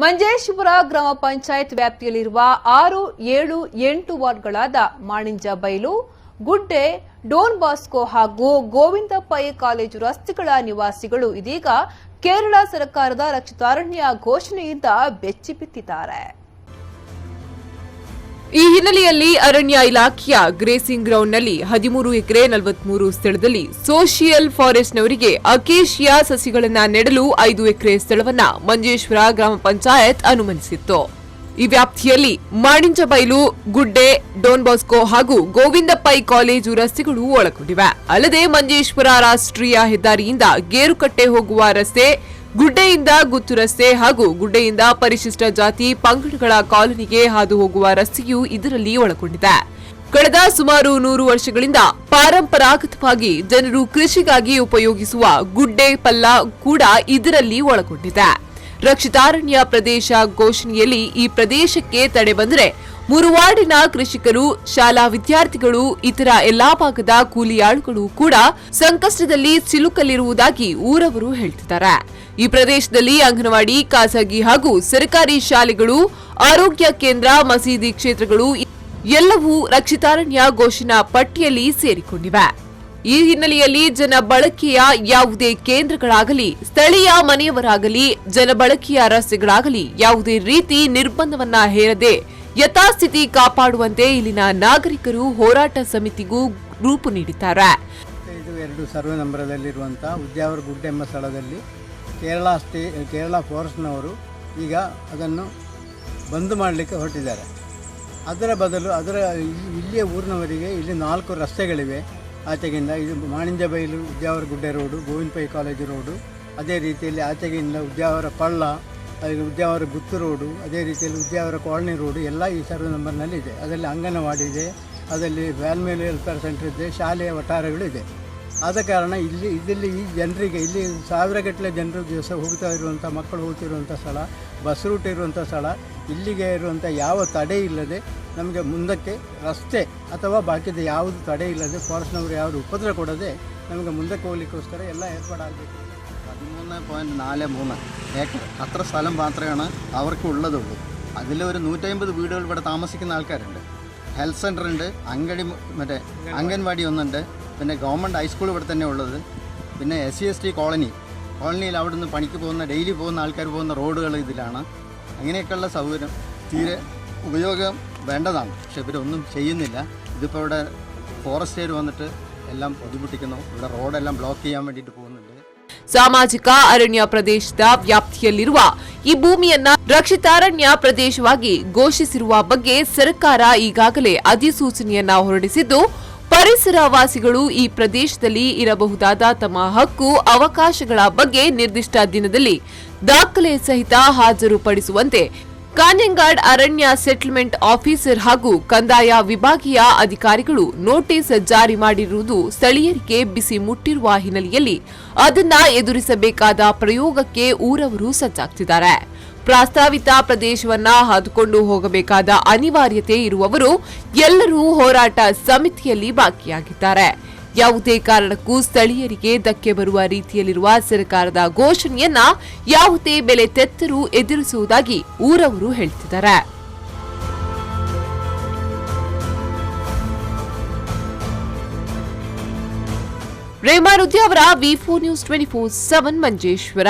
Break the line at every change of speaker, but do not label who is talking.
ಮಂಜೇಶ್ವರ ಗ್ರಾಮ ಪಂಚಾಯತ್ ವ್ಯಾಪ್ತಿಯಲ್ಲಿರುವ 6, 7, 8 ವಾರ್ಡ್ಗಳಾದ ಮಾಣಿಂಜಬೈಲು, ಗುಡ್ಡೆ, ಡೋನ್ ಬಾಸ್ಕೋ ಹಾಗೂ ಗೋವಿಂದ ಪೈ ಕಾಲೇಜು ರಸ್ತೆಗಳ ನಿವಾಸಿಗಳು ಇದೀಗ ಕೇರಳ ಸರ್ಕಾರದ ರಕ್ಷಿತಾರಣ್ಯ ಘೋಷಣೆಯಿಂದ ಬೆಚ್ಚಿಬಿದ್ದಿದ್ದಾರೆ.
ಈ ಹಿನ್ನೆಲೆಯಲ್ಲಿ ಅರಣ್ಯ ಇಲಾಖೆಯ ಗ್ರೇಸಿಂಗ್ ಗ್ರೌಂಡ್ನಲ್ಲಿ 13 ಎಕರೆ 43 ಸ್ಥಳದಲ್ಲಿ ಸೋಷಿಯಲ್ ಫಾರೆಸ್ಟ್ನವರಿಗೆ ಅಕೇಶಿಯಾ ಸಸಿಗಳನ್ನು ನೆಡಲು 5 ಎಕರೆ ಸ್ಥಳವನ್ನ ಮಂಜೇಶ್ವರ ಗ್ರಾಮ ಪಂಚಾಯತ್ ಅನುಮತಿಸಿತ್ತು. ಈ ವ್ಯಾಪ್ತಿಯಲ್ಲಿ ಮಾಣಿಂಜಬೈಲು, ಗುಡ್ಡೆ, ಡೋನ್ ಬಾಸ್ಕೋ ಹಾಗೂ ಗೋವಿಂದ ಪೈ ಕಾಲೇಜು ರಸ್ತೆಗಳು ಒಳಗೊಂಡಿವೆ. ಅಲ್ಲದೆ ಮಂಜೇಶ್ವರ ರಾಷ್ಟ್ರೀಯ ಹೆದ್ದಾರಿಯಿಂದ ಗೇರುಕಟ್ಟೆ ಹೋಗುವ ರಸ್ತೆ, ಗುಡ್ಡೆಯಿಂದ ಗುತ್ತು ರಸ್ತೆ ಹಾಗೂ ಗುಡ್ಡೆಯಿಂದ ಪರಿಶಿಷ್ಟ ಜಾತಿ ಪಂಗಡಗಳ ಕಾಲೋನಿಗೆ ಹಾದು ಹೋಗುವ ರಸ್ತೆಯೂ ಇದರಲ್ಲಿ ಒಳಗೊಂಡಿದೆ. ಕಳೆದ ಸುಮಾರು 100 ವರ್ಷಗಳಿಂದ ಪಾರಂಪರಾಗತವಾಗಿ ಜನರು ಕೃಷಿಗಾಗಿ ಉಪಯೋಗಿಸುವ ಗುಡ್ಡೆ ಪಲ್ಲ ಕೂಡ ಇದರಲ್ಲಿ ಒಳಗೊಂಡಿದೆ. ರಕ್ಷಿತಾರಣ್ಯ ಪ್ರದೇಶ ಘೋಷಣೆಯಲ್ಲಿ ಈ ಪ್ರದೇಶಕ್ಕೆ ತಡೆ ಬಂದರೆ 3 ವಾರ್ಡಿನ ಕೃಷಿಕರು, ಶಾಲಾ ವಿದ್ಯಾರ್ಥಿಗಳು, ಇತರ ಎಲ್ಲಾ ಭಾಗದ ಕೂಲಿಯಾಳುಗಳು ಕೂಡ ಸಂಕಷ್ಟದಲ್ಲಿ ಸಿಲುಕಲಿರುವುದಾಗಿ ಊರವರು ಹೇಳ್ತಿದ್ದಾರೆ. ಈ ಪ್ರದೇಶದಲ್ಲಿ ಅಂಗನವಾಡಿ, ಖಾಸಗಿ ಹಾಗೂ ಸರ್ಕಾರಿ ಶಾಲೆಗಳು, ಆರೋಗ್ಯ ಕೇಂದ್ರ, ಮಸೀದಿ ಕ್ಷೇತ್ರಗಳು ಎಲ್ಲವೂ ರಕ್ಷಿತಾರಣ್ಯ ಘೋಷಣಾ ಪಟ್ಟಿಯಲ್ಲಿ ಸೇರಿಕೊಂಡಿವೆ. ಈ ಹಿನ್ನೆಲೆಯಲ್ಲಿ ಜನಬಳಕೆಯ ಯಾವುದೇ ಕೇಂದ್ರಗಳಾಗಲಿ, ಸ್ಥಳೀಯ ಮನೆಯವರಾಗಲಿ, ಜನಬಳಕೆಯ ರಸ್ತೆಗಳಾಗಲಿ ಯಾವುದೇ ರೀತಿ ನಿರ್ಬಂಧವನ್ನ ಹೇರದೆ ಯಥಾಸ್ಥಿತಿ ಕಾಪಾಡುವಂತೆ ಇಲ್ಲಿನ ನಾಗರಿಕರು ಹೋರಾಟ ಸಮಿತಿಗೂ ರೂಪು ನೀಡಿದ್ದಾರೆ.
ಇದು 2 ಸರ್ವೆ ನಂಬರದಲ್ಲಿರುವಂತಹ ಉದ್ಯಾವರ ಗುಡ್ಡೆ ಎಂಬ ಸ್ಥಳದಲ್ಲಿ ಕೇರಳ ಫಾರೆಸ್ಟ್ನವರು ಈಗ ಅದನ್ನು ಬಂದ್ ಮಾಡಲಿಕ್ಕೆ ಹೊರಟಿದ್ದಾರೆ. ಅದರ ಬದಲು ಇಲ್ಲಿಯ ಊರಿನವರಿಗೆ ಇಲ್ಲಿ 4 ರಸ್ತೆಗಳಿವೆ. ಆಚೆಗಿಂದ ಇದು Maninjabailu Udyavara Gudde road, Govinda Pai college road, ಅದೇ ರೀತಿಯಲ್ಲಿ ಆಚೆಗಿಂದ ಉದ್ಯಾವರ ಪಳ್ಳ, ಉದ್ಯಾವರ ಗುತ್ತು ರೋಡು, ಅದೇ ರೀತಿಯಲ್ಲಿ ಉದ್ಯಾವರ ಕಾಲನಿ ರೋಡು ಎಲ್ಲ ಈ ಸರ್ವೆ ನಂಬರ್ನಲ್ಲಿ ಇದೆ. ಅದರಲ್ಲಿ ಅಂಗನವಾಡಿ ಇದೆ, ಅದರಲ್ಲಿ ವ್ಯಾಲ್ಮೇಲ್ ವೆಲ್ಫೇರ್ ಸೆಂಟರ್ ಇದೆ, ಶಾಲೆಯ ವಠಾರಗಳು ಇದೆ. ಆದ ಕಾರಣ ಇಲ್ಲಿ ಈ ಜನರಿಗೆ ಇಲ್ಲಿ 1000 ಗಟ್ಟಲೆ ಜನರು ದಿವಸ ಹೋಗ್ತಾ ಇರುವಂಥ, ಮಕ್ಕಳು ಹೋಗ್ತಿರುವಂಥ ಸ್ಥಳ, ಬಸ್ ರೂಟ್ ಇರುವಂಥ ಸ್ಥಳ, ಇಲ್ಲಿಗೆ ಇರುವಂಥ ಯಾವ ತಡೆ ಇಲ್ಲದೆ ನಮಗೆ ಮುಂದಕ್ಕೆ ರಸ್ತೆ ಅಥವಾ ಬಾಕಿದ ಯಾವುದು ತಡೆ ഇല്ലാതെ ಫಾರೆಸ್ಟ್ನವರು ಯಾವುದು ಉಪದ್ರ ಕೊಡದೆ നമുക്ക് ಮುಂದಕ್ಕೆ ಹೋಗಲಿಕ್ಕೋಸ್ಕರ ಎಲ್ಲ ഏർപ്പാടാಗಬೇಕು.
13.43 ഏക്കർ അത്ര സ്ഥലം മാത്രമാണ് അവർക്കുള്ളതുള്ളൂ. അതിലൊരു 150 വീടുകൾ ഇവിടെ താമസിക്കുന്ന ആൾക്കാരുണ്ട്. ഹെൽത്ത് സെൻ്റർ ഉണ്ട്, അംഗൻവാടി ഒന്നുണ്ട്, പിന്നെ ഗവൺമെൻറ് ഹൈസ്കൂൾ ഇവിടെ തന്നെ ഉള്ളത്, പിന്നെ SC/ST കോളനിയിൽ അവിടെ നിന്ന് പണിക്ക് പോകുന്ന ഡെയിലി പോകുന്ന ആൾക്കാർ പോകുന്ന റോഡുകൾ ഇതിലാണ്. അങ്ങനെയൊക്കെയുള്ള സൗകര്യം തീരെ ഉപയോഗം വേണ്ടതാണ്. പക്ഷെ ഇവരൊന്നും ചെയ്യുന്നില്ല. ഇതിപ്പോൾ ഇവിടെ ഫോറസ്റ്റുകാർ വന്നിട്ട് എല്ലാം ബുദ്ധിമുട്ടിക്കുന്നു. ഇവിടെ റോഡെല്ലാം ബ്ലോക്ക് ചെയ്യാൻ വേണ്ടിയിട്ട് പോകുന്നുണ്ട്.
ಸಾಮಾಜಿಕ ಅರಣ್ಯ ಪ್ರದೇಶದ ವ್ಯಾಪ್ತಿಯಲ್ಲಿರುವ ಈ ಭೂಮಿಯನ್ನ ರಕ್ಷಿತಾರಣ್ಯ ಪ್ರದೇಶವಾಗಿ ಘೋಷಿಸಿರುವ ಬಗ್ಗೆ ಸರ್ಕಾರ ಈಗಾಗಲೇ ಅಧಿಸೂಚನೆಯನ್ನ ಹೊರಡಿಸಿದ್ದು, ಪರಿಸರವಾಸಿಗಳು ಈ ಪ್ರದೇಶದಲ್ಲಿ ಇರಬಹುದಾದ ತಮ್ಮ ಹಕ್ಕು ಅವಕಾಶಗಳ ಬಗ್ಗೆ ನಿರ್ದಿಷ್ಟ ದಿನದಲ್ಲಿ ದಾಖಲೆ ಸಹಿತ ಹಾಜರುಪಡಿಸುವಂತೆ ಕಾಂಜಂಗಾಡ್ ಅರಣ್ಯ ಸೆಟಲ್ಮೆಂಟ್ ಆಫೀಸರ್ ಹಾಗೂ ಕಂದಾಯ ವಿಭಾಗೀಯ ಅಧಿಕಾರಿಗಳು ನೋಟಿಸ್ ಜಾರಿ ಮಾಡಿರುವುದು ಸ್ಥಳೀಯರಿಗೆ ಬಿಸಿ ಮುಟ್ಟಿರುವ ಹಿನ್ನೆಲೆಯಲ್ಲಿ ಅದನ್ನ ಎದುರಿಸಬೇಕಾದ ಪ್ರಯೋಗಕ್ಕೆ ಊರವರು ಸಜ್ಜಾಗ್ತಿದ್ದಾರೆ. ಪ್ರಸ್ತಾವಿತ ಪ್ರದೇಶವನ್ನ ಹಾದುಕೊಂಡು ಹೋಗಬೇಕಾದ ಅನಿವಾರ್ಯತೆ ಇರುವವರು ಎಲ್ಲರೂ ಹೋರಾಟ ಸಮಿತಿಯಲ್ಲಿ ಭಾಗಿಯಾಗಿದ್ದಾರೆ. ಯಾವುದೇ ಕಾರಣಕ್ಕೂ ಸ್ಥಳೀಯರಿಗೆ ಧಕ್ಕೆ ಬರುವ ರೀತಿಯಲ್ಲಿರುವ ಸರ್ಕಾರದ ಘೋಷಣೆಯನ್ನ ಯಾವುದೇ ಬೆಲೆ ತೆತ್ತರೂ ಎದುರಿಸುವುದಾಗಿ ಊರವರು ಹೇಳ್ತಿದ್ದಾರೆ. ರೇಮಾರುದ್ಯ ಅವರ V4 News 24/7 ಮಂಜೇಶ್ವರ.